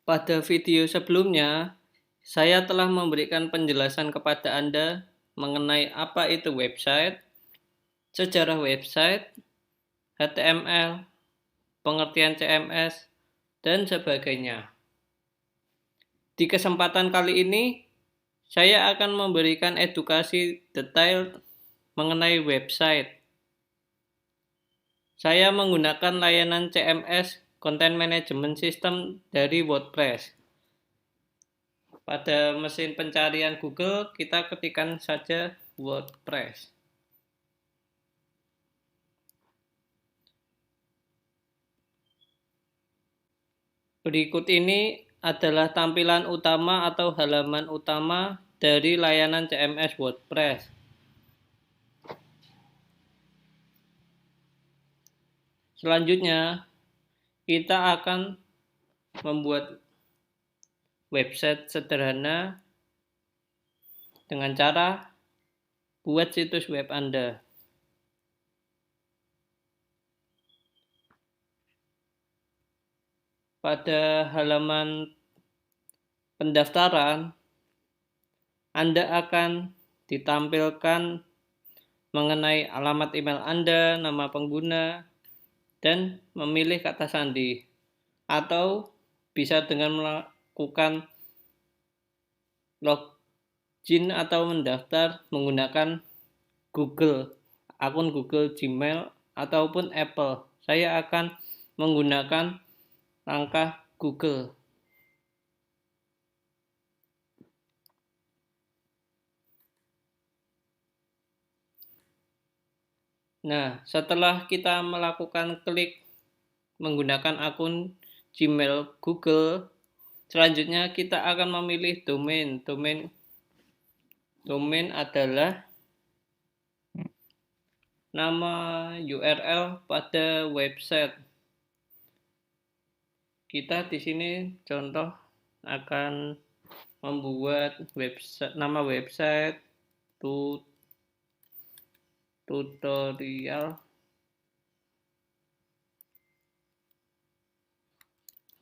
Pada video sebelumnya, saya telah memberikan penjelasan kepada Anda mengenai apa itu website, sejarah website, HTML, pengertian CMS, dan sebagainya. Di kesempatan kali ini, saya akan memberikan edukasi detail mengenai website. Saya menggunakan layanan CMS Content Management System dari WordPress. Pada mesin pencarian Google, kita ketikkan saja WordPress. Berikut ini adalah tampilan utama atau halaman utama dari layanan CMS WordPress. Selanjutnya, kita akan membuat website sederhana dengan cara buat situs web Anda. Pada halaman pendaftaran, Anda akan ditampilkan mengenai alamat email Anda, nama pengguna, dan memilih kata sandi. Atau bisa dengan melakukan login atau mendaftar menggunakan Google, akun Google, Gmail, ataupun Apple. Saya akan menggunakan langkah Google. Nah, setelah kita melakukan klik menggunakan akun Gmail Google, selanjutnya kita akan memilih domain. Domain adalah nama URL pada website. Kita di sini contoh akan membuat website, nama website tutorial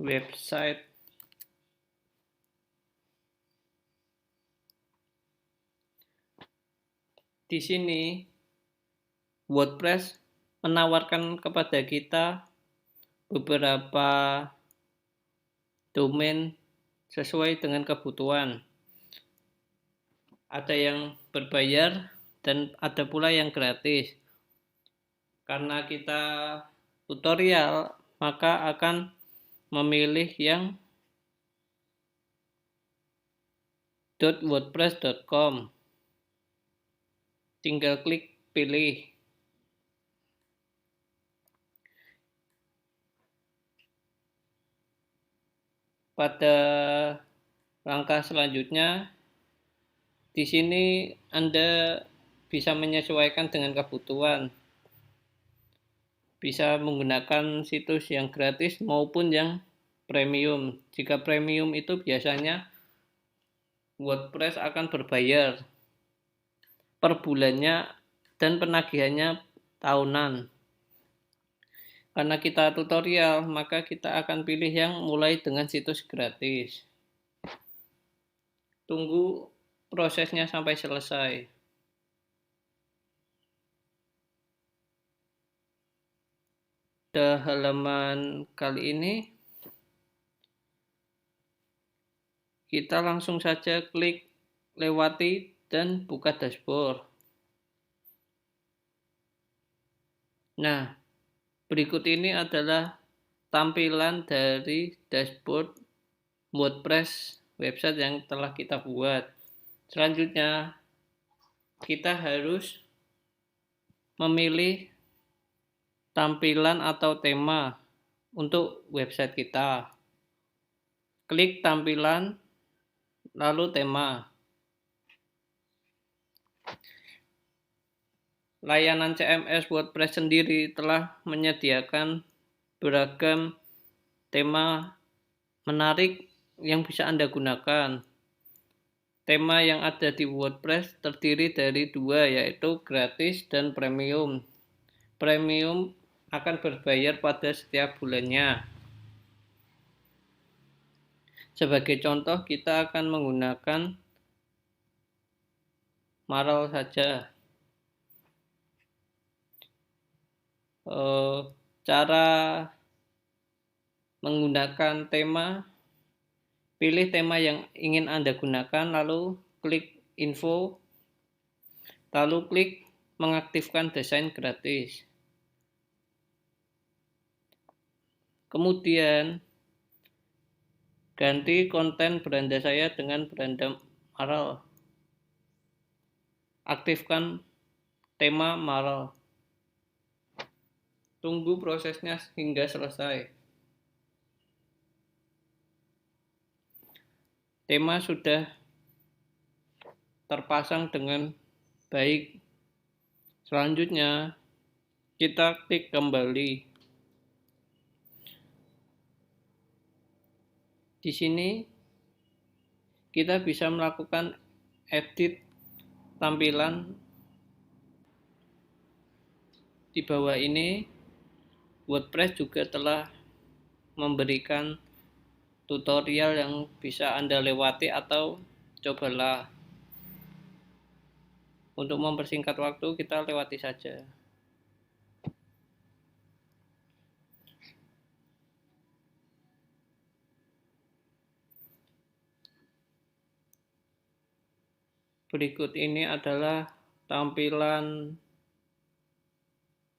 website. Di sini WordPress menawarkan kepada kita beberapa domain sesuai dengan kebutuhan. Ada yang berbayar dan ada pula yang gratis. Karena kita tutorial, maka akan memilih yang .wordpress.com. Tinggal klik pilih. Pada langkah selanjutnya, di sini Anda bisa menyesuaikan dengan kebutuhan. Bisa menggunakan situs yang gratis maupun yang premium. Jika premium itu biasanya WordPress akan berbayar per bulannya dan penagihannya tahunan. Karena kita tutorial, maka kita akan pilih yang mulai dengan situs gratis. Tunggu prosesnya sampai selesai. Pada halaman kali ini, kita langsung saja klik lewati dan buka dashboard. Nah, berikut ini adalah tampilan dari dashboard WordPress website yang telah kita buat. Selanjutnya, kita harus memilih tampilan atau tema untuk website kita. Klik tampilan, lalu tema. Layanan CMS WordPress sendiri telah menyediakan beragam tema menarik yang bisa Anda gunakan. Tema yang ada di WordPress terdiri dari dua, yaitu gratis dan premium. Premium akan berbayar pada setiap bulannya. Sebagai contoh, kita akan menggunakan Marl saja. Cara menggunakan tema, pilih tema yang ingin Anda gunakan, lalu klik info, lalu klik mengaktifkan desain gratis. Kemudian ganti konten beranda saya dengan beranda Marl. Aktifkan tema Marl. Tunggu prosesnya hingga selesai. Tema sudah terpasang dengan baik. Selanjutnya, kita klik kembali. Di sini kita bisa melakukan edit tampilan. Di bawah ini WordPress juga telah memberikan tutorial yang bisa Anda lewati atau cobalah. Untuk mempersingkat waktu, kita lewati saja. Berikut ini adalah tampilan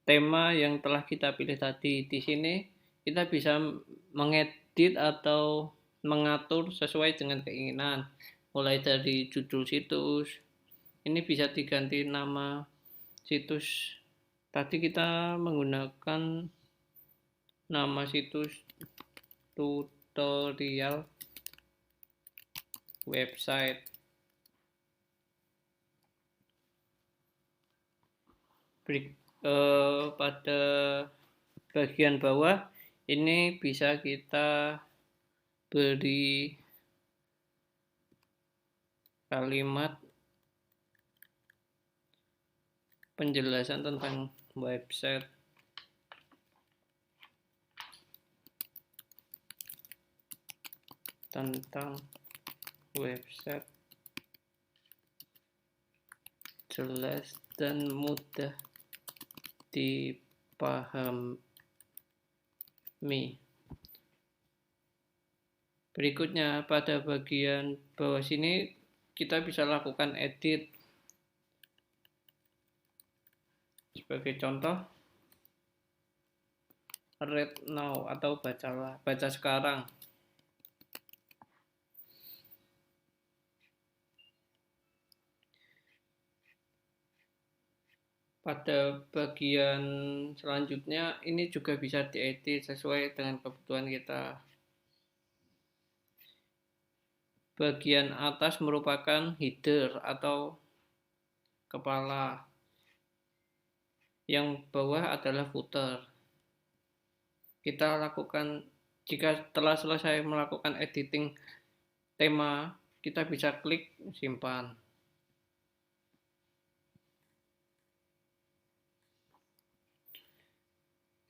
tema yang telah kita pilih tadi. Di sini kita bisa mengedit atau mengatur sesuai dengan keinginan. Mulai dari judul situs. Ini bisa diganti nama situs. Tadi kita menggunakan nama situs tutorial website. Pada bagian bawah ini bisa kita beri kalimat penjelasan tentang website. Jelas dan mudah dipahami. Berikutnya, pada bagian bawah sini kita bisa lakukan edit. Sebagai contoh, read now atau baca sekarang. Pada bagian selanjutnya ini juga bisa diedit sesuai dengan kebutuhan kita. Bagian atas merupakan header atau kepala. Yang bawah adalah footer. Kita lakukan, jika telah selesai melakukan editing tema, kita bisa klik simpan.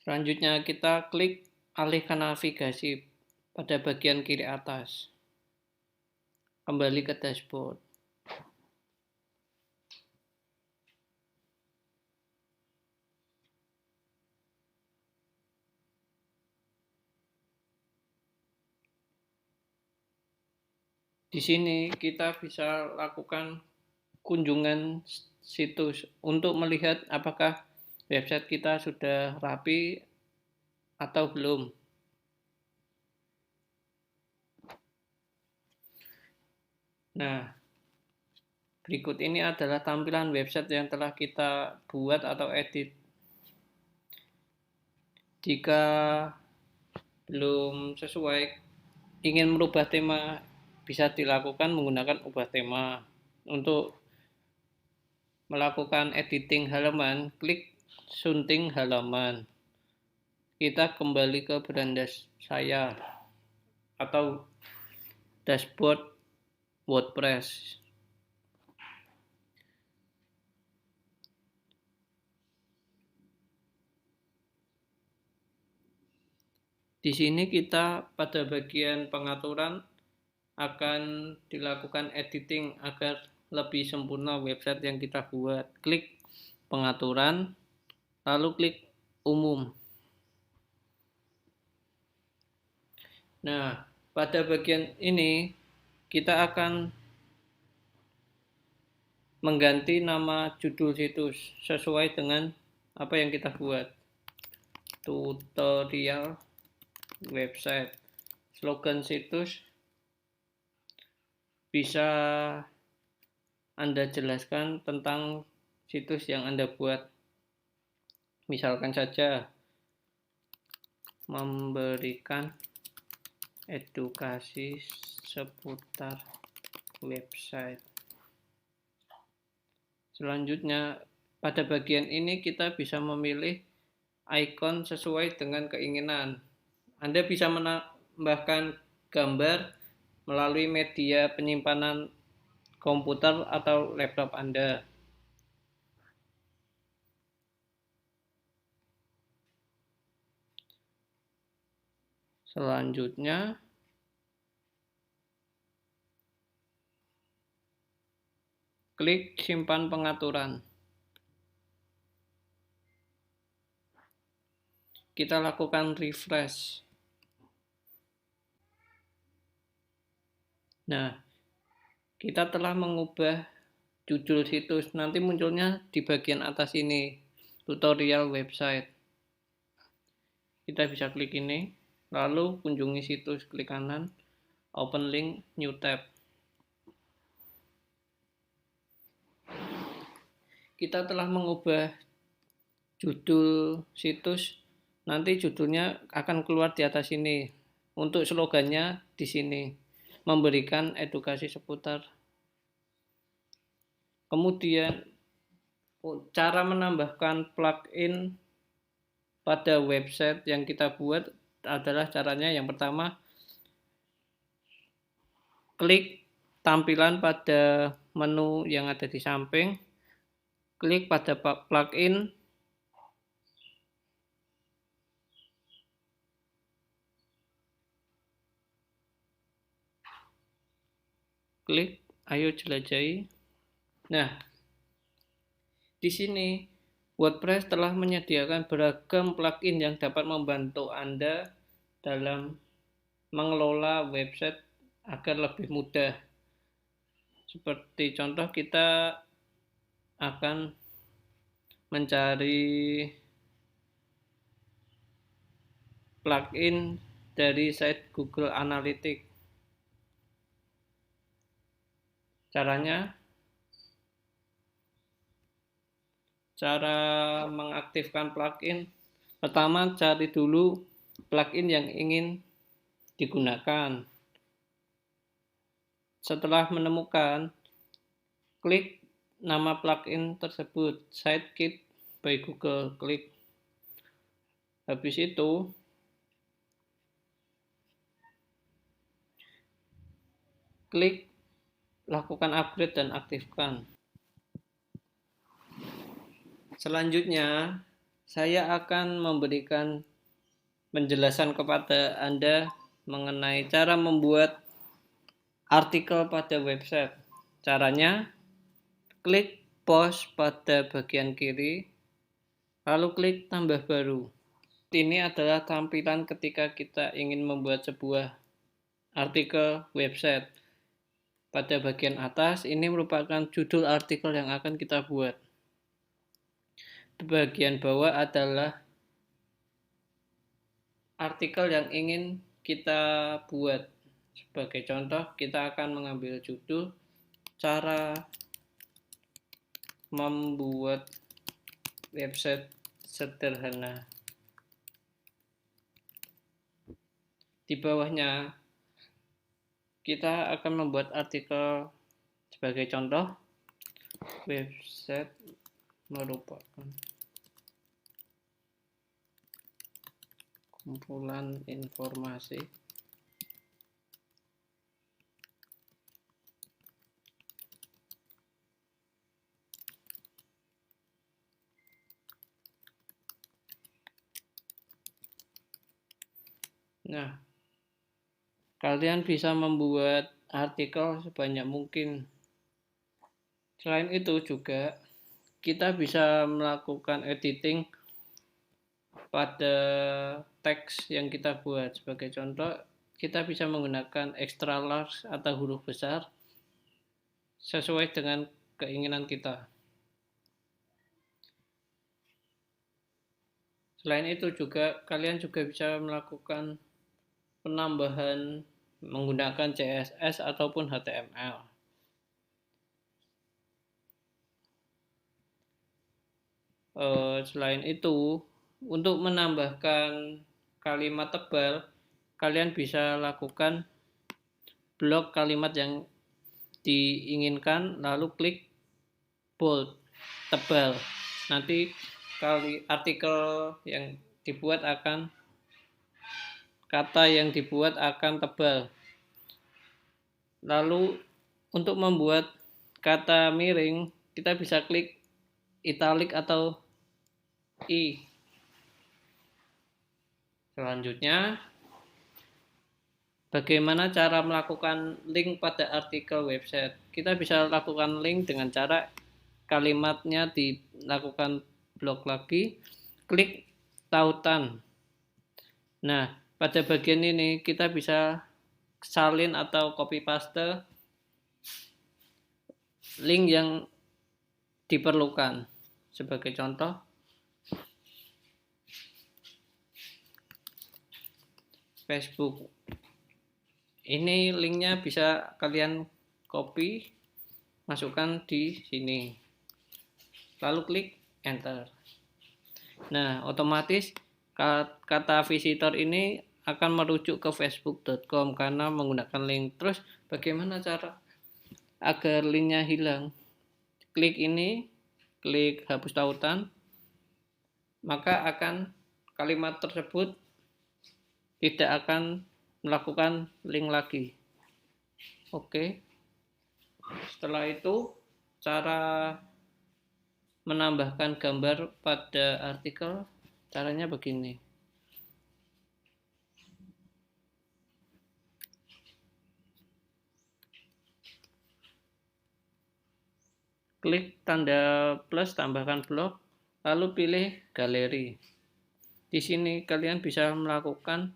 Selanjutnya kita klik alihkan navigasi pada bagian kiri atas. Kembali ke dashboard. Di sini kita bisa lakukan kunjungan situs untuk melihat apakah website kita sudah rapi atau belum. Nah, berikut ini adalah tampilan website yang telah kita buat atau edit. Jika belum sesuai, ingin merubah tema, bisa dilakukan menggunakan ubah tema. Untuk melakukan editing halaman, klik sunting halaman. Kita kembali ke beranda saya atau dashboard WordPress. Di sini kita pada bagian pengaturan akan dilakukan editing agar lebih sempurna website yang kita buat. Klik pengaturan, lalu klik umum. Nah, pada bagian ini kita akan mengganti nama judul situs sesuai dengan apa yang kita buat. Tutorial website. Slogan situs bisa Anda jelaskan tentang situs yang Anda buat. Misalkan saja memberikan edukasi seputar website. Selanjutnya, pada bagian ini kita bisa memilih icon sesuai dengan keinginan. Anda bisa menambahkan gambar melalui media penyimpanan komputer atau laptop Anda. Selanjutnya, klik simpan pengaturan. Kita lakukan refresh. Nah, kita telah mengubah judul situs. Nanti munculnya di bagian atas ini, tutorial website. Kita bisa klik ini, lalu kunjungi situs, klik kanan, open link, new tab. Kita telah mengubah judul situs, nanti judulnya akan keluar di atas ini. Untuk slogannya di sini, memberikan edukasi seputar. Kemudian cara menambahkan plugin pada website yang kita buat adalah caranya yang pertama, klik tampilan pada menu yang ada di samping, klik pada plugin, klik ayo jelajahi. Nah, di sini WordPress telah menyediakan beragam plugin yang dapat membantu Anda dalam mengelola website agar lebih mudah. Seperti contoh, kita akan mencari plugin dari site Google Analytics. Caranya, cara mengaktifkan plugin, pertama cari dulu plugin yang ingin digunakan. Setelah menemukan, klik nama plugin tersebut, Sitekit by Google, klik. Habis itu, klik lakukan upgrade dan aktifkan. Selanjutnya, saya akan memberikan penjelasan kepada Anda mengenai cara membuat artikel pada website. Caranya, klik post pada bagian kiri, lalu klik tambah baru. Ini adalah tampilan ketika kita ingin membuat sebuah artikel website. Pada bagian atas, ini merupakan judul artikel yang akan kita buat. Di bagian bawah adalah artikel yang ingin kita buat. Sebagai contoh, kita akan mengambil judul cara membuat website sederhana. Di bawahnya, kita akan membuat artikel sebagai contoh, website merupakan kumpulan informasi Nah, kalian bisa membuat artikel sebanyak mungkin. Selain itu juga kita bisa melakukan editing pada teks yang kita buat. Sebagai contoh, kita bisa menggunakan extra large atau huruf besar sesuai dengan keinginan kita. Selain itu juga kalian juga bisa melakukan penambahan menggunakan CSS ataupun HTML. Selain itu, untuk menambahkan kalimat tebal, kalian bisa lakukan blok kalimat yang diinginkan, lalu klik bold, tebal. Nanti artikel yang dibuat akan kata yang dibuat akan tebal. Lalu untuk membuat kata miring, kita bisa klik italic atau I. Selanjutnya, bagaimana cara melakukan link pada artikel website? Kita bisa lakukan link dengan cara kalimatnya dilakukan blok lagi, klik tautan. Nah, pada bagian ini kita bisa salin atau copy paste link yang diperlukan. Sebagai contoh, Facebook. Ini linknya bisa kalian copy, masukkan di sini. Lalu klik enter. Nah, otomatis kata visitor ini akan merujuk ke facebook.com karena menggunakan link. Terus bagaimana cara agar linknya hilang? Klik ini, klik hapus tautan, maka akan kalimat tersebut tidak akan melakukan link lagi. Oke. Setelah itu, cara menambahkan gambar pada artikel, caranya begini. Klik tanda plus, tambahkan blok, lalu pilih galeri. Di sini kalian bisa melakukan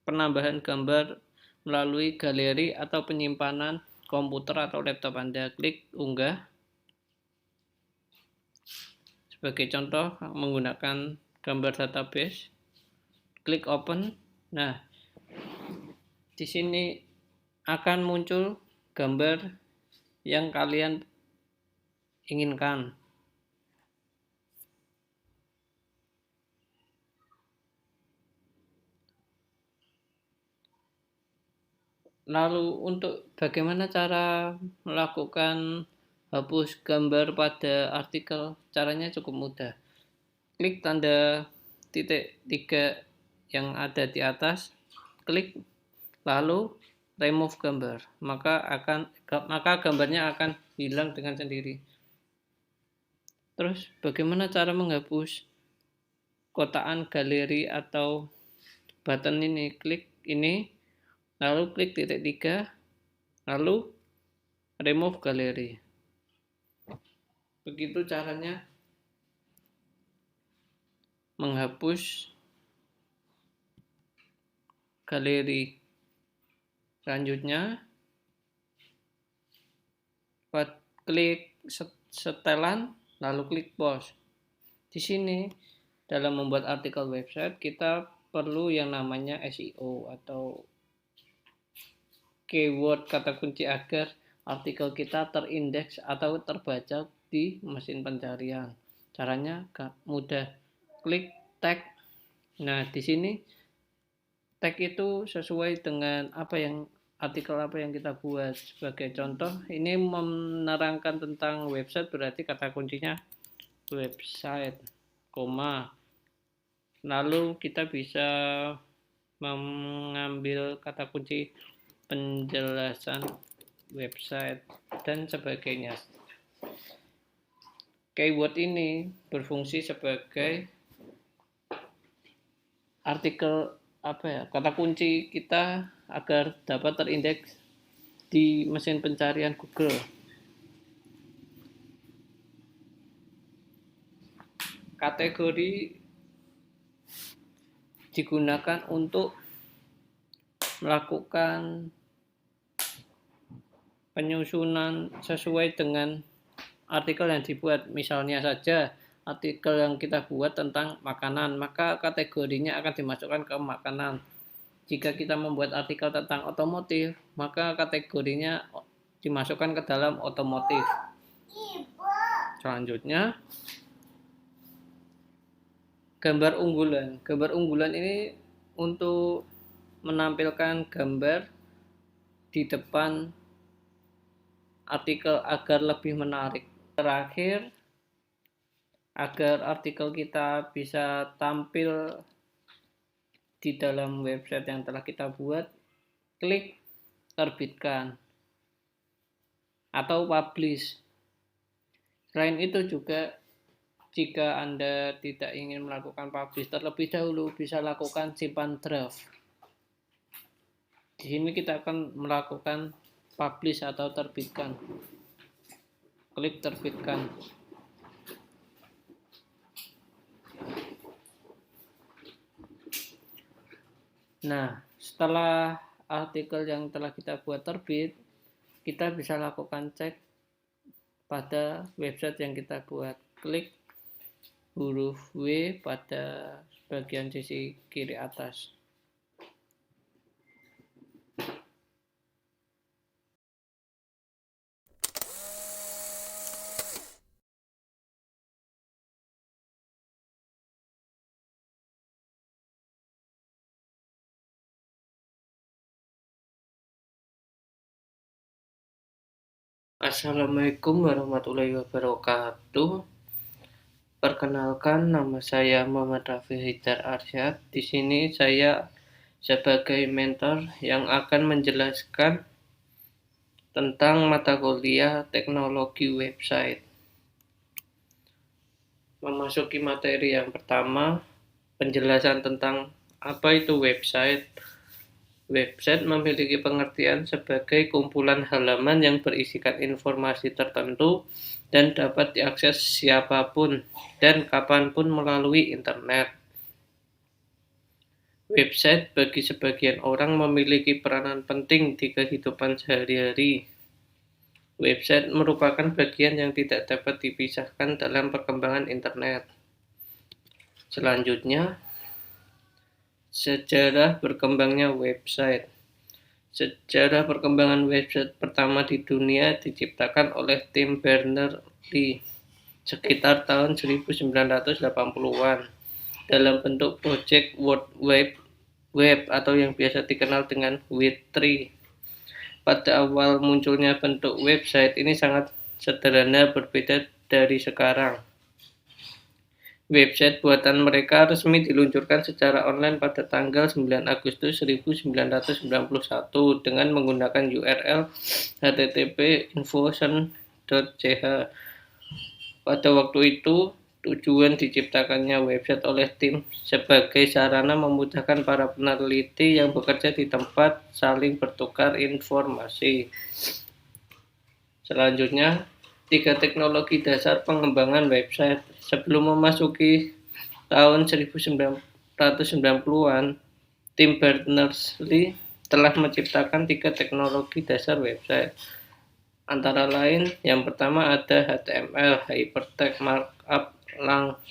penambahan gambar melalui galeri atau penyimpanan komputer atau laptop Anda. Klik unggah. Sebagai contoh menggunakan gambar database. Klik open. Nah, di sini akan muncul gambar yang kalian inginkan. Lalu untuk bagaimana cara melakukan hapus gambar pada artikel, caranya cukup mudah. Klik tanda titik 3 yang ada di atas, klik lalu remove gambar, maka gambarnya akan hilang dengan sendiri. Terus bagaimana cara menghapus kotaan galeri atau button ini? Klik ini, lalu klik titik 3, lalu remove galeri. Begitu caranya menghapus galeri. Selanjutnya, klik setelan, lalu klik pause. Di sini, dalam membuat artikel website, kita perlu yang namanya SEO atau keyword kata kunci agar artikel kita terindeks atau terbaca di mesin pencarian. Caranya mudah. Klik tag. Nah, di sini tag itu sesuai dengan artikel apa yang kita buat. Sebagai contoh, ini menerangkan tentang website, berarti kata kuncinya website, koma. Lalu kita bisa mengambil kata kunci penjelasan website dan sebagainya. Keyword ini berfungsi sebagai artikel kata kunci kita agar dapat terindeks di mesin pencarian Google. Kategori digunakan untuk melakukan penyusunan sesuai dengan artikel yang dibuat. Misalnya saja artikel yang kita buat tentang makanan, maka kategorinya akan dimasukkan ke makanan. Jika kita membuat artikel tentang otomotif, maka kategorinya dimasukkan ke dalam otomotif. Selanjutnya, gambar unggulan. Gambar unggulan ini untuk menampilkan gambar di depan artikel agar lebih menarik. Terakhir, agar artikel kita bisa tampil di dalam website yang telah kita buat, klik terbitkan atau publish. Selain itu juga, jika Anda tidak ingin melakukan publish terlebih dahulu, bisa lakukan simpan draft. Di sini kita akan melakukan publish atau terbitkan. Klik terbitkan. Nah, setelah artikel yang telah kita buat terbit, kita bisa lakukan cek pada website yang kita buat. Klik huruf W pada bagian sisi kiri atas. Assalamualaikum warahmatullahi wabarakatuh. Perkenalkan, nama saya Muhammad Rafi Hidar Arsyad. Di sini saya sebagai mentor yang akan menjelaskan tentang mata kuliah teknologi website. Memasuki materi yang pertama, penjelasan tentang apa itu website. Website memiliki pengertian sebagai kumpulan halaman yang berisikan informasi tertentu dan dapat diakses siapapun dan kapanpun melalui internet. Website bagi sebagian orang memiliki peranan penting di kehidupan sehari-hari. Website merupakan bagian yang tidak dapat dipisahkan dalam perkembangan internet. Selanjutnya, sejarah berkembangnya website. Sejarah perkembangan website pertama di dunia diciptakan oleh Tim Berners-Lee sekitar tahun 1980-an dalam bentuk Project World Web atau yang biasa dikenal dengan W3. Pada awal munculnya bentuk website ini sangat sederhana, berbeda dari sekarang. Website buatan mereka resmi diluncurkan secara online pada tanggal 9 Agustus 1991 dengan menggunakan URL http://infosun.ch. Pada waktu itu, tujuan diciptakannya website oleh tim sebagai sarana memudahkan para peneliti yang bekerja di tempat saling bertukar informasi. Selanjutnya, 3 teknologi dasar pengembangan website. Sebelum memasuki tahun 1990-an, Tim Berners-Lee telah menciptakan 3 teknologi dasar website. Antara lain, yang pertama ada HTML, Hypertext Markup Lang,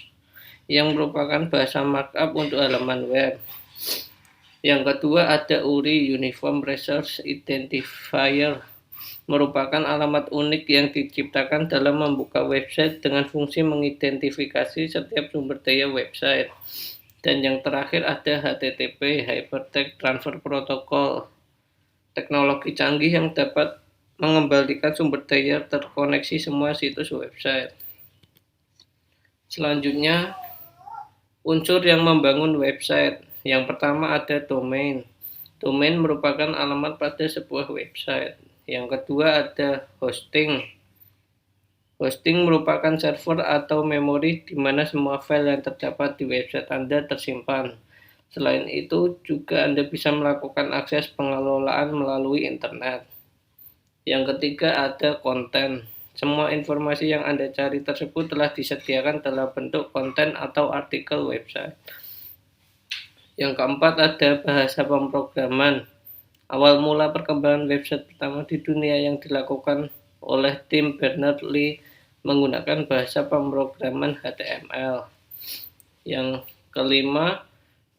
yang merupakan bahasa markup untuk halaman web. Yang kedua ada URI, Uniform Resource Identifier, merupakan alamat unik yang diciptakan dalam membuka website dengan fungsi mengidentifikasi setiap sumber daya website. Dan yang terakhir ada HTTP, Hypertext Transfer Protocol, teknologi canggih yang dapat mengembalikan sumber daya terkoneksi semua situs website. Selanjutnya, unsur yang membangun website. Yang pertama ada domain. Domain merupakan alamat pada sebuah website. Yang kedua ada hosting. Hosting merupakan server atau memori di mana semua file yang terdapat di website Anda tersimpan. Selain itu, juga Anda bisa melakukan akses pengelolaan melalui internet. Yang ketiga ada konten. Semua informasi yang Anda cari tersebut telah disediakan dalam bentuk konten atau artikel website. Yang keempat ada bahasa pemrograman. Awal mula perkembangan website pertama di dunia yang dilakukan oleh tim Berners-Lee menggunakan bahasa pemrograman HTML. Yang kelima,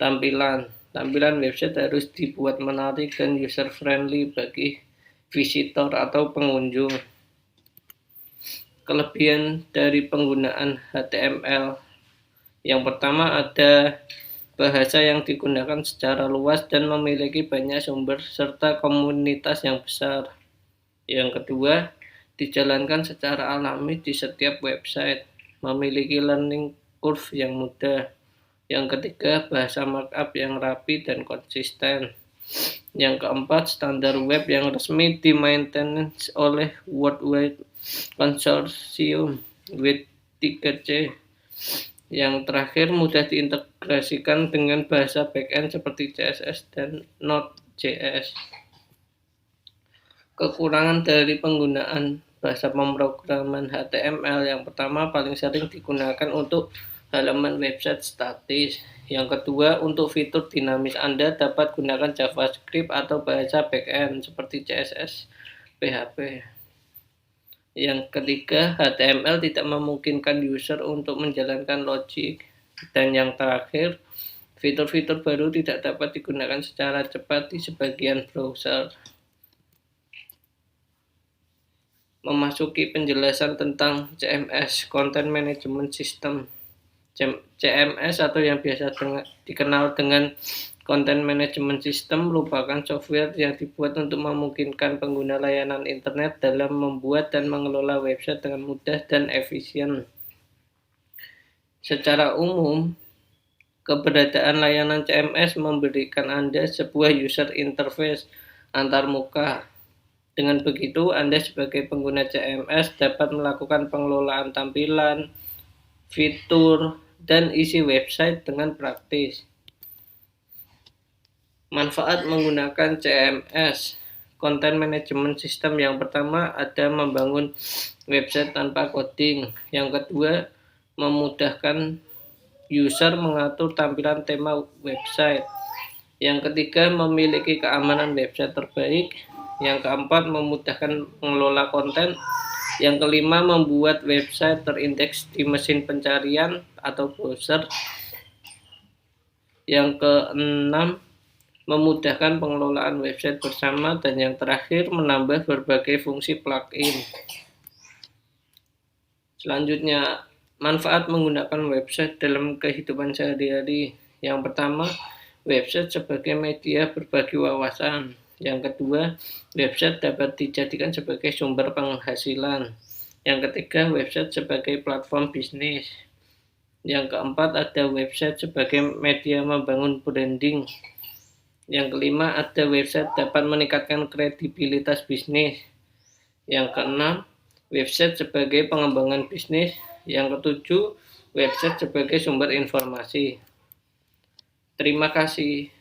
tampilan. Tampilan website harus dibuat menarik dan user-friendly bagi visitor atau pengunjung. Kelebihan dari penggunaan HTML. Yang pertama ada bahasa yang digunakan secara luas dan memiliki banyak sumber serta komunitas yang besar. Yang kedua, dijalankan secara alami di setiap website, memiliki learning curve yang mudah. Yang ketiga, bahasa markup yang rapi dan konsisten. Yang keempat, standar web yang resmi di-maintenance oleh World Wide Consortium with 3C. Yang terakhir, mudah diintegrasikan dengan bahasa backend seperti CSS dan Node.js. Kekurangan dari penggunaan bahasa pemrograman HTML. Yang pertama, paling sering digunakan untuk halaman website statis. Yang kedua, untuk fitur dinamis Anda dapat gunakan JavaScript atau bahasa backend seperti CSS, PHP. Yang ketiga, HTML tidak memungkinkan user untuk menjalankan logik. Dan yang terakhir, fitur-fitur baru tidak dapat digunakan secara cepat di sebagian browser. Memasuki penjelasan tentang CMS, Content Management System. CMS atau yang biasa dikenal dengan Content Management System merupakan software yang dibuat untuk memungkinkan pengguna layanan internet dalam membuat dan mengelola website dengan mudah dan efisien. Secara umum, keberadaan layanan CMS memberikan Anda sebuah user interface antarmuka. Dengan begitu, Anda sebagai pengguna CMS dapat melakukan pengelolaan tampilan, fitur, dan isi website dengan praktis. Manfaat menggunakan CMS, Content Management System. Yang pertama ada membangun website tanpa coding. Yang kedua, memudahkan user mengatur tampilan tema website. Yang ketiga, memiliki keamanan website terbaik. Yang keempat, memudahkan mengelola konten. Yang kelima, membuat website terindeks di mesin pencarian atau browser. Yang keenam, memudahkan pengelolaan website bersama. Dan yang terakhir, menambah berbagai fungsi plugin. Selanjutnya, manfaat menggunakan website dalam kehidupan sehari-hari. Yang pertama, website sebagai media berbagi wawasan. Yang kedua, website dapat dijadikan sebagai sumber penghasilan. Yang ketiga, website sebagai platform bisnis. Yang keempat, ada website sebagai media membangun branding. Yang kelima, ada website dapat meningkatkan kredibilitas bisnis. Yang keenam, website sebagai pengembangan bisnis. Yang ketujuh, website sebagai sumber informasi. Terima kasih.